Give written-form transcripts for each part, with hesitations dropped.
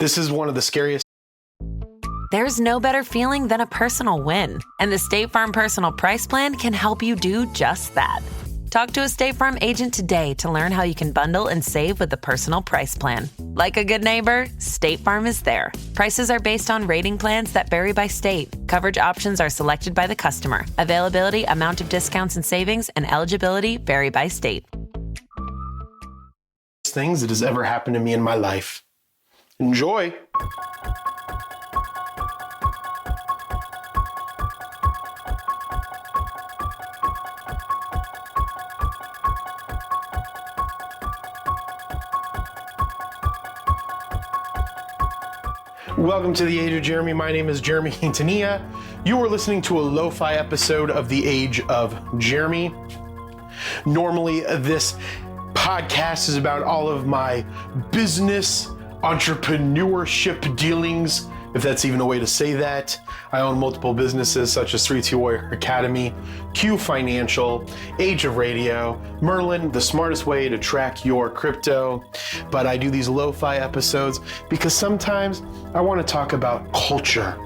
This is one of the scariest. There's no better feeling than a personal win, and the State Farm Personal Price Plan can help you do just that. Talk to a State Farm agent today to learn how you can bundle and save with the Personal Price Plan. Like a good neighbor, State Farm is there. Prices are based on rating plans that vary by state. Coverage options are selected by the customer. Availability, amount of discounts and savings, and eligibility vary by state. Things that has ever happened to me in my life. Enjoy. Welcome to the Age of Jeremy. My name is Jeremy Quintanilla. You are listening to a LoFi episode of the Age of Jeremy. Normally, this podcast is about all of my business, entrepreneurship dealings, if that's even a way to say that. I own multiple businesses such as 3T Warrior Academy, Q Financial, Age of Radio, Merlin, the smartest way to track your crypto. But I do these lo-fi episodes because sometimes I want to talk about culture,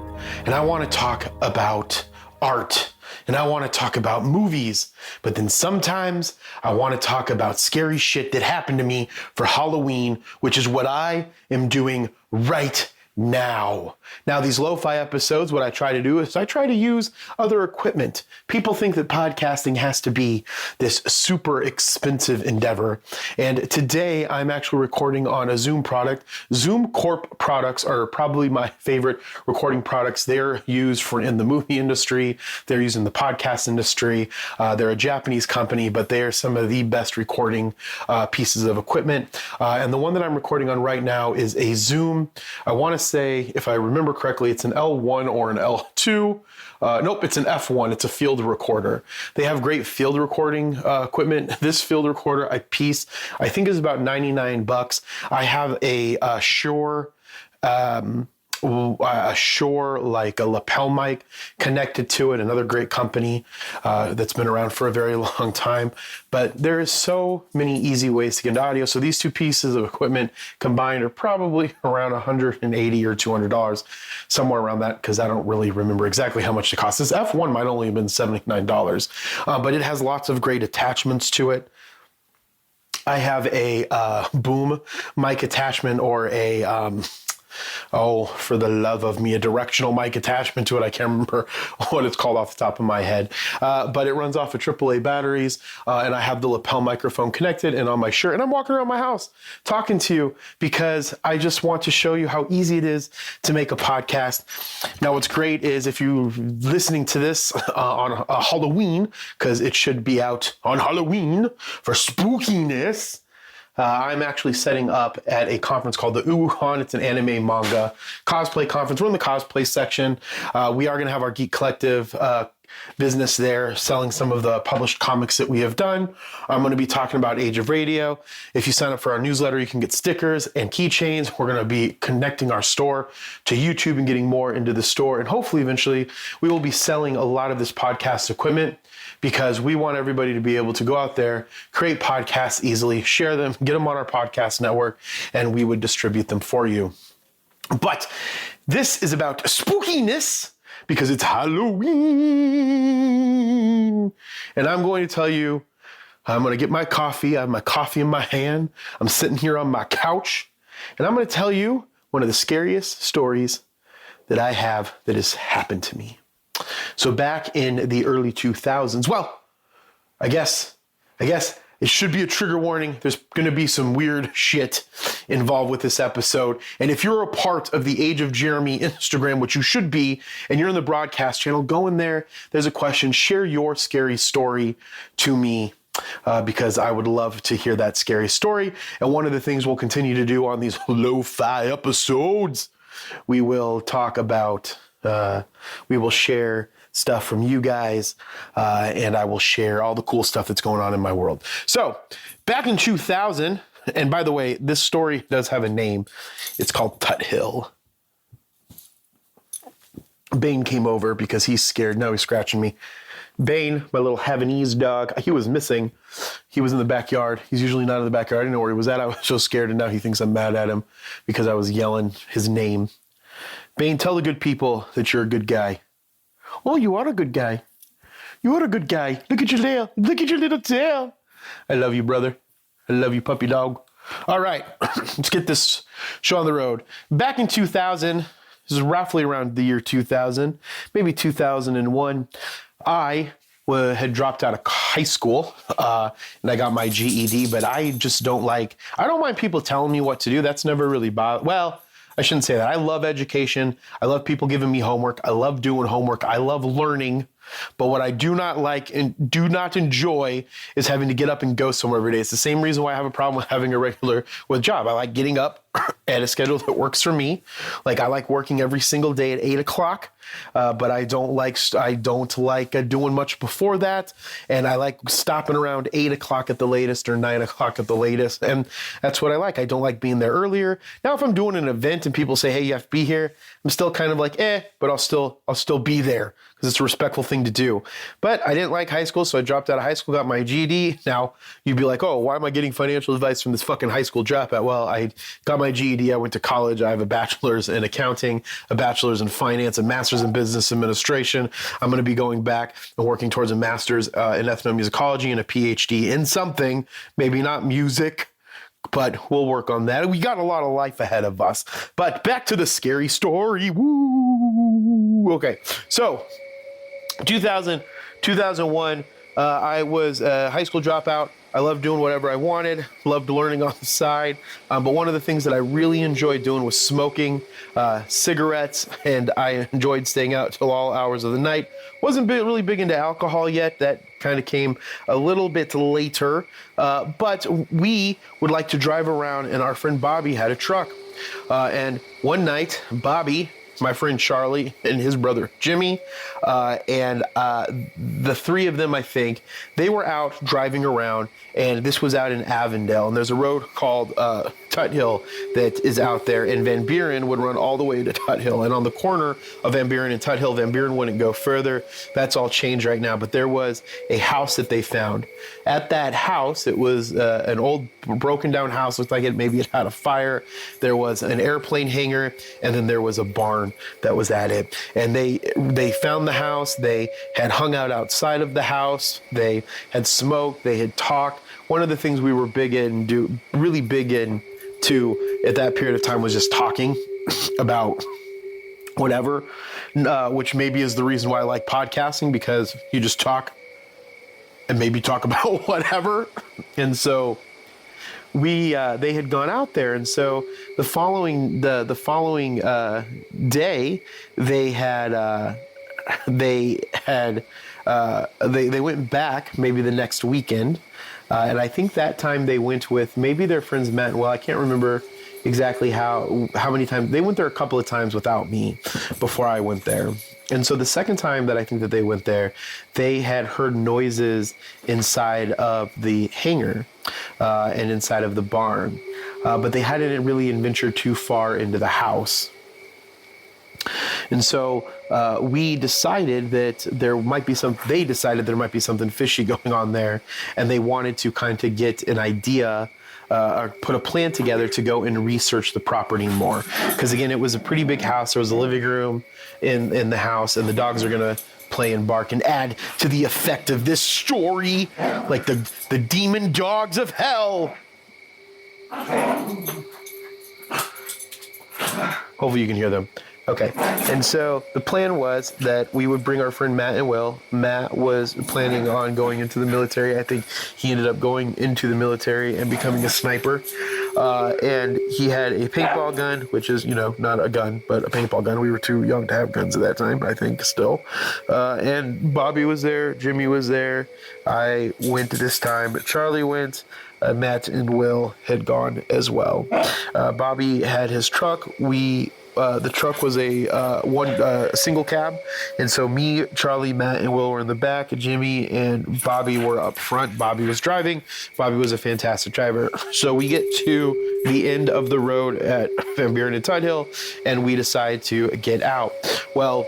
and I want to talk about art, and I want to talk about movies. But then sometimes I want to talk about scary shit that happened to me for Halloween, which is what I am doing right now. Now, these lo-fi episodes, what I try to do is I try to use other equipment. People think that podcasting has to be this super expensive endeavor. And today I'm actually recording on a Zoom product. Zoom Corp products are probably my favorite recording products. They're used in the movie industry. They're used in the podcast industry. They're a Japanese company, but they are some of the best recording pieces of equipment. And the one that I'm recording on right now is a Zoom. I want to say, if I remember correctly, it's an L1 or an L2. Nope, it's an F1. It's a field recorder. They have great field recording equipment. This field recorder piece, I think, is about $99. I have a Shure like a lapel mic connected to it, another great company that's been around for a very long time. But there is so many easy ways to get into audio. So these two pieces of equipment combined are probably around $180 or $200, somewhere around that, because I don't really remember exactly how much it costs. This F1 might only have been $79, but it has lots of great attachments to it. I have a boom mic attachment, or a for the love of me, a directional mic attachment to it. I can't remember what it's called off the top of my head. But it runs off of AAA batteries, and I have the lapel microphone connected and on my shirt. And I'm walking around my house talking to you because I just want to show you how easy it is to make a podcast. Now, what's great is if you're listening to this on Halloween, because it should be out on Halloween for spookiness, I'm actually setting up at a conference called the Wuhan. It's an anime manga cosplay conference. We're in the cosplay section. We are going to have our Geek Collective business there, selling some of the published comics that we have done. I'm going to be talking about Age of Radio. If you sign up for our newsletter, you can get stickers and keychains. We're going to be connecting our store to YouTube and getting more into the store. And hopefully, eventually, we will be selling a lot of this podcast equipment, because we want everybody to be able to go out there, create podcasts easily, share them, get them on our podcast network, and we would distribute them for you. But this is about spookiness, because it's Halloween. And I'm going to tell you, I'm going to get my coffee. I have my coffee in my hand. I'm sitting here on my couch, and I'm going to tell you one of the scariest stories that I have that has happened to me. So back in the early 2000s, well, I guess it should be a trigger warning. There's going to be some weird shit involved with this episode. And if you're a part of the Age of Jeremy Instagram, which you should be, and you're in the broadcast channel, go in there. There's a question. Share your scary story to me, because I would love to hear that scary story. And one of the things we'll continue to do on these lo-fi episodes, we will talk about, we will share stuff from you guys, and I will share all the cool stuff that's going on in my world. So back in 2000, and by the way, this story does have a name. It's called Tuthill. Bane came over because he's scared. No, he's scratching me. Bane, my little Havanese dog, he was missing. He was in the backyard. He's usually not in the backyard. I didn't know where he was at. I was so scared, and now he thinks I'm mad at him because I was yelling his name. Bane, tell the good people that you're a good guy. Oh, you are a good guy. You are a good guy. Look at your tail. Look at your little tail. I love you, brother. I love you, puppy dog. All right, let's get this show on the road. Back in 2000, this is roughly around the year 2000, maybe 2001, I had dropped out of high school and I got my GED, but I just don't mind people telling me what to do. That's never really bothered. Well, I shouldn't say that. I love education. I love people giving me homework. I love doing homework. I love learning. But what I do not like and do not enjoy is having to get up and go somewhere every day. It's the same reason why I have a problem with having a regular job. I like getting up at a schedule that works for me. Like I like working every single day at 8 o'clock, but I don't like doing much before that. And I like stopping around 8 o'clock at the latest or 9 o'clock at the latest. And that's what I like. I don't like being there earlier. Now, if I'm doing an event and people say, hey, you have to be here, I'm still kind of like, but I'll still be there because it's a respectful thing to do. But I didn't like high school, so I dropped out of high school, got my GED. Now, you'd be like, oh, why am I getting financial advice from this fucking high school dropout? Well, I got my GED. I went to college. I have a bachelor's in accounting, a bachelor's in finance, a master's in business administration. I'm going to be going back and working towards a master's in ethnomusicology and a PhD in something, maybe not music, but we'll work on that. We got a lot of life ahead of us. But back to the scary story. Woo! Okay, so 2001, I was a high school dropout. I loved doing whatever I wanted, loved learning on the side. But one of the things that I really enjoyed doing was smoking cigarettes, and I enjoyed staying out till all hours of the night. Wasn't really big into alcohol yet. That kind of came a little bit later. But we would like to drive around, and our friend Bobby had a truck. And one night, Bobby, my friend Charlie, and his brother Jimmy, and the three of them, I think, they were out driving around, and this was out in Avondale, and there's a road called Tuthill that is out there, and Van Buren would run all the way to Tuthill, and on the corner of Van Buren and Tuthill, Van Buren wouldn't go further. That's all changed right now, but there was a house that they found. At that house, it was an old broken down house, looked like maybe it had a fire. There was an airplane hangar, and then there was a barn that was at it. And they found the house. They had hung out outside of the house. They had smoked. They had talked. One of the things we were really big into at that period of time was just talking about whatever, which maybe is the reason why I like podcasting, because you just talk and maybe talk about whatever. And so they had gone out there, and so the following day they went back maybe the next weekend, and I think that time they went with maybe their friends Matt. Well, I can't remember exactly how many times they went there. A couple of times without me before I went there. And so the second time that I think that they went there, they had heard noises inside of the hangar and inside of the barn, but they hadn't really ventured too far into the house. And so we decided that there might be something fishy going on there, and they wanted to kind of get an idea or put a plan together to go and research the property more. Because again, it was a pretty big house. There was a living room in the house, and the dogs are going to play and bark and add to the effect of this story, like the demon dogs of hell. Hopefully you can hear them. Okay, and so the plan was that we would bring our friend Matt and Will. Matt was planning on going into the military. I think he ended up going into the military and becoming a sniper. And he had a paintball gun, which is, not a gun, but a paintball gun. We were too young to have guns at that time, I think, still. And Bobby was there. Jimmy was there. I went this time, but Charlie went. Matt and Will had gone as well. Bobby had his truck. The truck was a single cab, and so me, Charlie, Matt, and Will were in the back. Jimmy and Bobby were up front. Bobby was driving. Bobby was a fantastic driver. So we get to the end of the road at Van Buren and Tuthill, and we decide to get out. Well,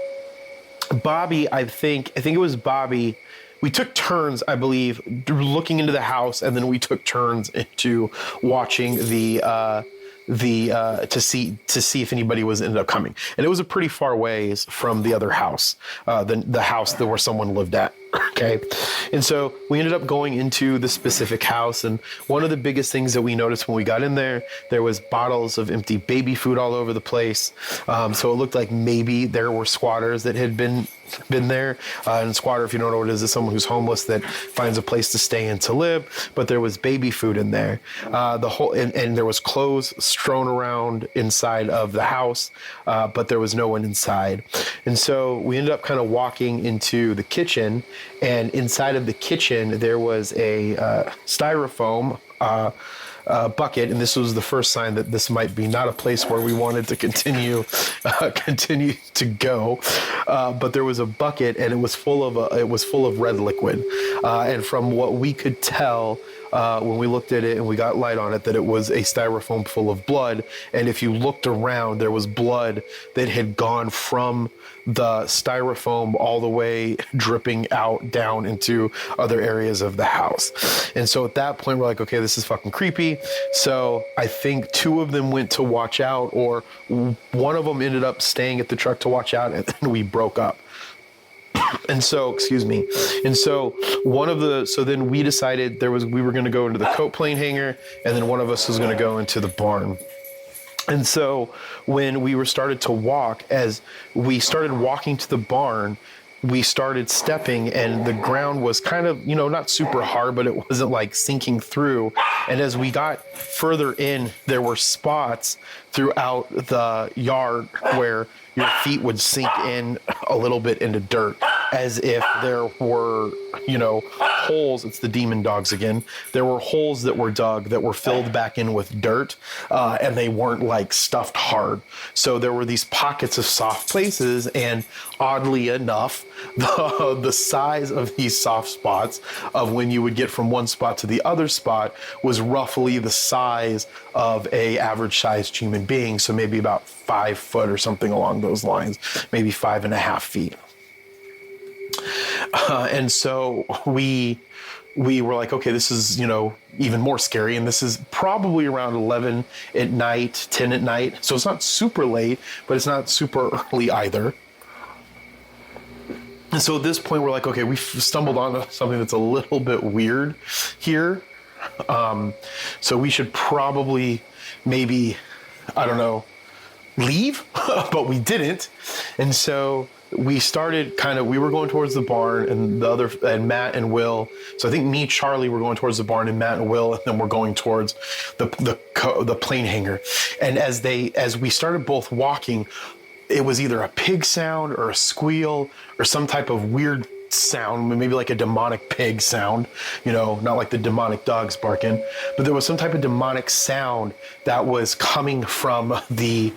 Bobby, I think it was Bobby we took turns, I believe, looking into the house, and then we took turns into watching to see if anybody was ended up coming. And it was a pretty far ways from the other house, the house that where someone lived at. Okay. And so we ended up going into the specific house. And one of the biggest things that we noticed when we got in there was bottles of empty baby food all over the place. So it looked like maybe there were squatters that had been there. And squatter, if you don't know what it is someone who's homeless that finds a place to stay and to live. But there was baby food in there. And there was clothes strewn around inside of the house, but there was no one inside. And so we ended up kind of walking into the kitchen, and inside of the kitchen there was a styrofoam bucket, and this was the first sign that this might be not a place where we wanted to continue to go. But there was a bucket, and it was full of red liquid, and from what we could tell, when we looked at it and we got light on it, that it was a styrofoam full of blood. And if you looked around, there was blood that had gone from the styrofoam all the way dripping out down into other areas of the house. And so at that point, we're like, okay, this is fucking creepy. So I think two of them went to watch out, or one of them ended up staying at the truck to watch out, and then we broke up. And so, so then we decided we were going to go into the coat plane hangar, and then one of us was going to go into the barn. And so when we started to walk, as we started walking to the barn, we started stepping, and the ground was kind of, not super hard, but it wasn't like sinking through. And as we got further in, there were spots throughout the yard where your feet would sink in a little bit into dirt, as if there were, holes. It's the demon dogs again. There were holes that were dug that were filled back in with dirt, and they weren't like stuffed hard. So there were these pockets of soft places, and oddly enough, the size of these soft spots of when you would get from one spot to the other spot was roughly the size of a average sized human being. So maybe about 5 foot or something along those lines, maybe 5.5 feet. And so we were like, okay, this is, even more scary. And this is probably around 11 at night, 10 at night. So it's not super late, but it's not super early either. And so at this point, we're like, okay, we've stumbled onto something that's a little bit weird here. So we should probably maybe, I don't know, leave, but we didn't. And so we started we were going towards the barn, and Matt and Will. So I think me, Charlie, were going towards the barn, and Matt and Will, and then we're going towards the plane hangar. And as we started both walking, it was either a pig sound or a squeal or some type of weird sound, maybe like a demonic pig sound, not like the demonic dogs barking, but there was some type of demonic sound that was coming from the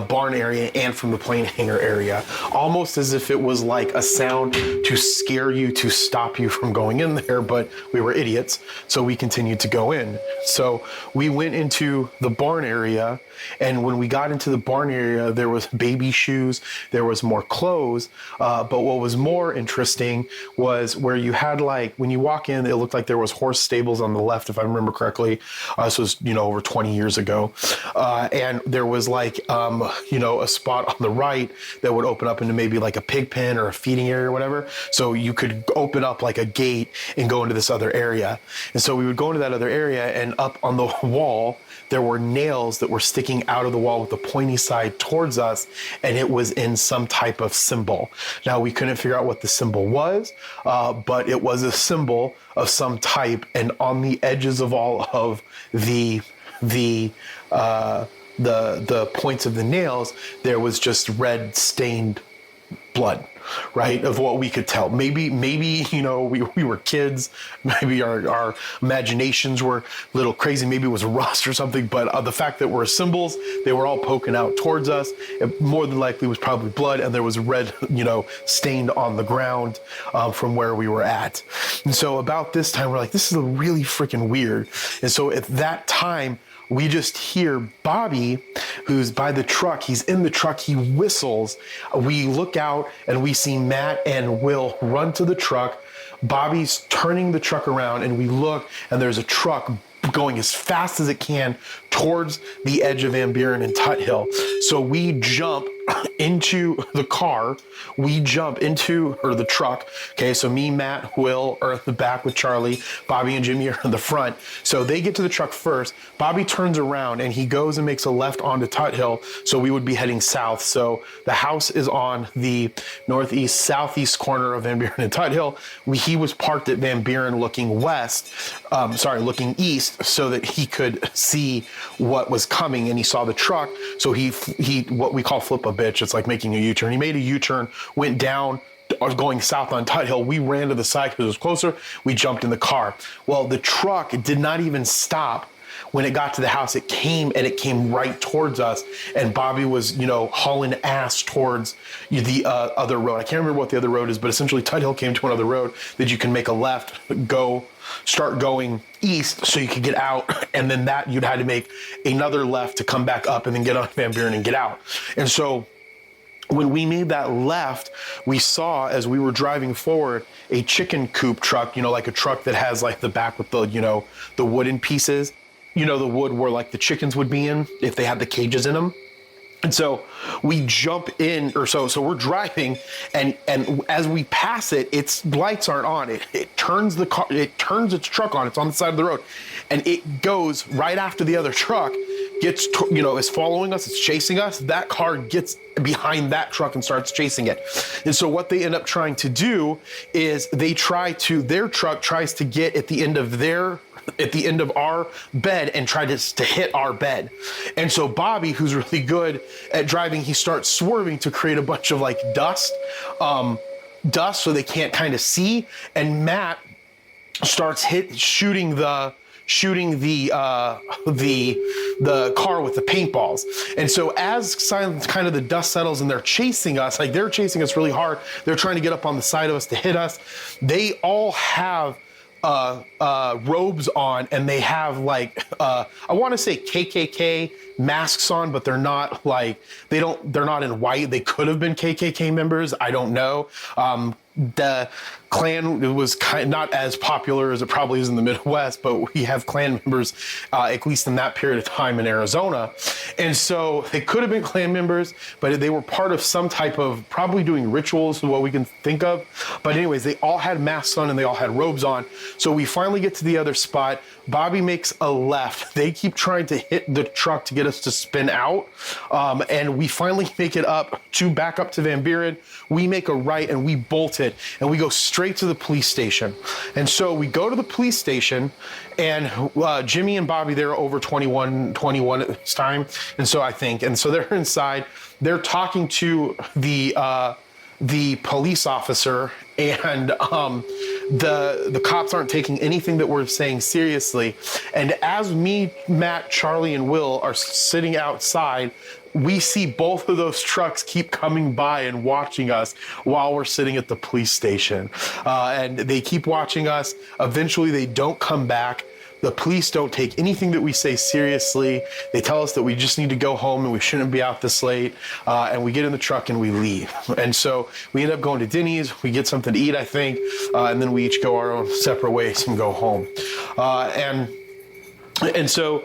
barn area and from the plane hangar area, almost as if it was like a sound to scare you, to stop you from going in there. But we were idiots, so we continued to go in. So we went into the barn area, and when we got into the barn area, there was baby shoes, there was more clothes, but what was more interesting was where you had, like, when you walk in, it looked like there was horse stables on the left, if I remember correctly. This was, over 20 years ago. And there was like, a spot on the right that would open up into maybe like a pig pen or a feeding area or whatever. So you could open up like a gate and go into this other area. And so we would go into that other area, and up on the wall, there were nails that were sticking out of the wall with the pointy side towards us, and it was in some type of symbol. Now, we couldn't figure out what the symbol was, but it was a symbol of some type, and on the edges of all of the points of the nails, there was just red stained blood, right? Of what we could tell. Maybe, we were kids. Maybe our imaginations were a little crazy. Maybe it was rust or something, but the fact that were symbols, they were all poking out towards us. It more than likely was probably blood, and there was red, stained on the ground from where we were at. And so about this time, we're like, this is really freaking weird. And so at that time, we just hear Bobby, who's by the truck. He's in the truck. He whistles. We look out, and we see Matt and Will run to the truck. Bobby's turning the truck around, and we look, and there's a truck going as fast as it can towards the edge of Van Buren and Tuthill. So we jump into the car, or the truck. Okay, so me, Matt, Will are at the back with Charlie. Bobby and Jimmy are in the front. So they get to the truck first. Bobby turns around and he goes and makes a left onto Tuthill. So we would be heading south. So the house is on the northeast, southeast corner of Van Buren and Tuthill. He was parked at Van Buren looking looking east, so that he could see what was coming, and he saw the truck. So he what we call flip a bitch. It's like making a U-turn. He made a U-turn, went down, going south on Tuthill. We ran to the side because it was closer. We jumped in the car. Well, the truck did not even stop. When it got to the house, it came right towards us, and Bobby was, hauling ass towards the other road. I can't remember what the other road is, but essentially Tuthill came to another road that you can make a left, start going east so you could get out, and then that you'd had to make another left to come back up and then get on Van Buren and get out. And so when we made that left, we saw, as we were driving forward, a chicken coop truck, like a truck that has like the back with the, the wooden pieces. The wood where like the chickens would be in if they had the cages in them. And so we jump in, so we're driving, and as we pass it, its lights aren't on. It turns its truck on. It's on the side of the road, and it goes right after the other truck is following us. It's chasing us. That car gets behind that truck and starts chasing it. And so what they end up trying to do is their truck tries to get at the end of our bed and try to hit our bed. And so Bobby, who's really good at driving, he starts swerving to create a bunch of like dust so they can't kind of see. And Matt starts shooting the car with the paintballs. And so as kind of the dust settles and they're chasing us really hard. They're trying to get up on the side of us to hit us. They all have robes on, and they have like I want to say KKK masks on, but they're not they're not in white. They could have been KKK members. I don't know. The Klan was not as popular as it probably is in the Midwest, but we have Klan members, at least in that period of time in Arizona. And so they could have been Klan members, but they were part of some type of probably doing rituals, what we can think of. But anyways, they all had masks on and they all had robes on. So we finally get to the other spot. Bobby makes a left. They keep trying to hit the truck to get us to spin out. And we finally make it back up to Van Buren. We make a right and we bolt it, and we go straight to the police station. And so we go to the police station, and Jimmy and Bobby, they're over 21 at this time. And so they're inside, they're talking to the police officer, and the cops aren't taking anything that we're saying seriously. And as me, Matt, Charlie, and Will are sitting outside, we see both of those trucks keep coming by and watching us while we're sitting at the police station. And they keep watching us. Eventually, they don't come back. The police don't take anything that we say seriously. They tell us that we just need to go home and we shouldn't be out this late. And we get in the truck and we leave. And so we end up going to Denny's. We get something to eat, I think. And then we each go our own separate ways and go home. And so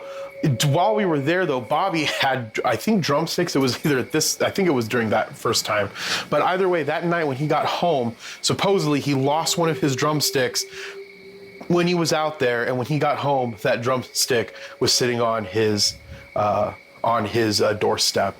while we were there, though, Bobby had, I think, drumsticks. It was either I think it was during that first time. But either way, that night when he got home, supposedly he lost one of his drumsticks when he was out there, and when he got home, that drumstick was sitting on his doorstep.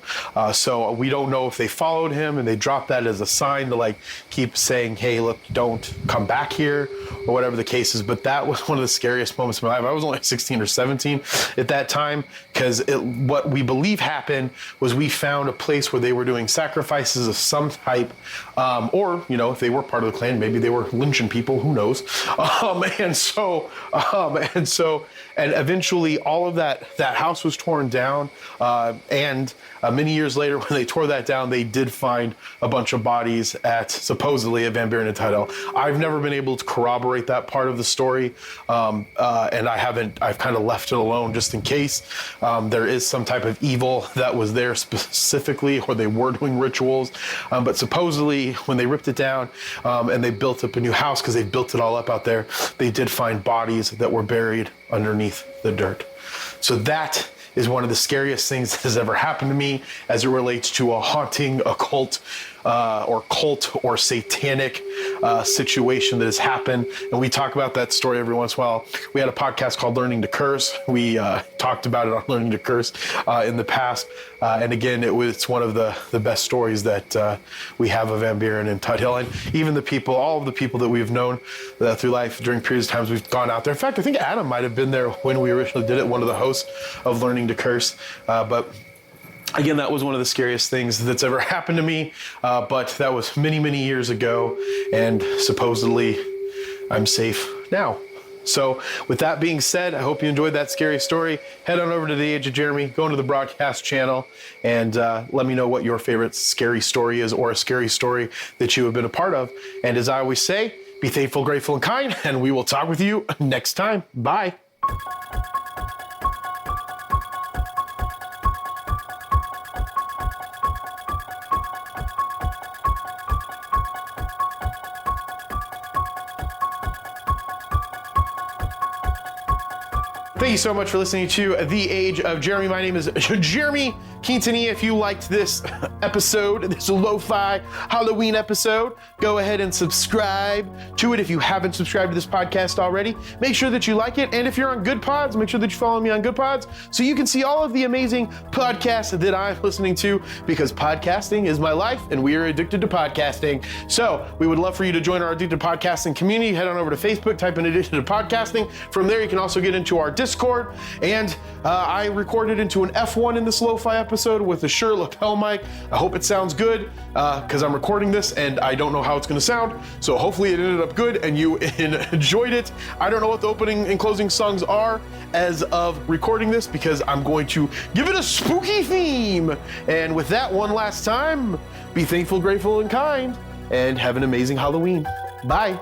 So we don't know if they followed him and they dropped that as a sign to like keep saying, hey, look, don't come back here, or whatever the case is. But that was one of the scariest moments of my life. I was only 16 or 17 at that time, because what we believe happened was we found a place where they were doing sacrifices of some type, or, if they were part of the Klan, maybe they were lynching people, who knows? And eventually all of that house was torn down. And many years later, when they tore that down, they did find a bunch of bodies supposedly at Van Buren and Tuthill. I've never been able to corroborate corroborate that part of the story. And I've kind of left it alone just in case there is some type of evil that was there specifically, or they were doing rituals. But supposedly when they ripped it down and they built up a new house, because they built it all up out there, they did find bodies that were buried underneath the dirt. So that is one of the scariest things that has ever happened to me as it relates to a haunting, occult, or cult or satanic situation that has happened. And we talk about that story every once in a while. We had a podcast called Learning to Curse. We talked about it on Learning to Curse in the past. And again, it's one of the best stories that we have of Van Buren and Tuthill. And even all of the people that we've known through life during periods of times we've gone out there. In fact, I think Adam might have been there when we originally did it, one of the hosts of Learning to Curse. But again, that was one of the scariest things that's ever happened to me, but that was many, many years ago, and supposedly I'm safe now. So with that being said, I hope you enjoyed that scary story. Head on over to The Age of Jeremy, go into the broadcast channel, and let me know what your favorite scary story is, or a scary story that you have been a part of. And as I always say, be thankful, grateful, and kind, and we will talk with you next time. Bye. Thank you so much for listening to The Age of Jeremy. My name is Jeremy Quintanilla. If you liked this episode, this lo-fi Halloween episode, go ahead and subscribe to it if you haven't subscribed to this podcast already. Make sure that you like it. And if you're on Good Pods, make sure that you follow me on Good Pods so you can see all of the amazing podcasts that I'm listening to, because podcasting is my life and we are addicted to podcasting. So we would love for you to join our Addicted Podcasting community. Head on over to Facebook, type in Addicted to Podcasting. From there, you can also get into our Discord, and I recorded into an F1 in this lo-fi episode with a Shure lapel mic. I hope it sounds good because I'm recording this and I don't know how it's going to sound, so hopefully it ended up good and you enjoyed it. I don't know what the opening and closing songs are as of recording this, because I'm going to give it a spooky theme. And with that, one last time, be thankful, grateful, and kind, and have an amazing Halloween. Bye.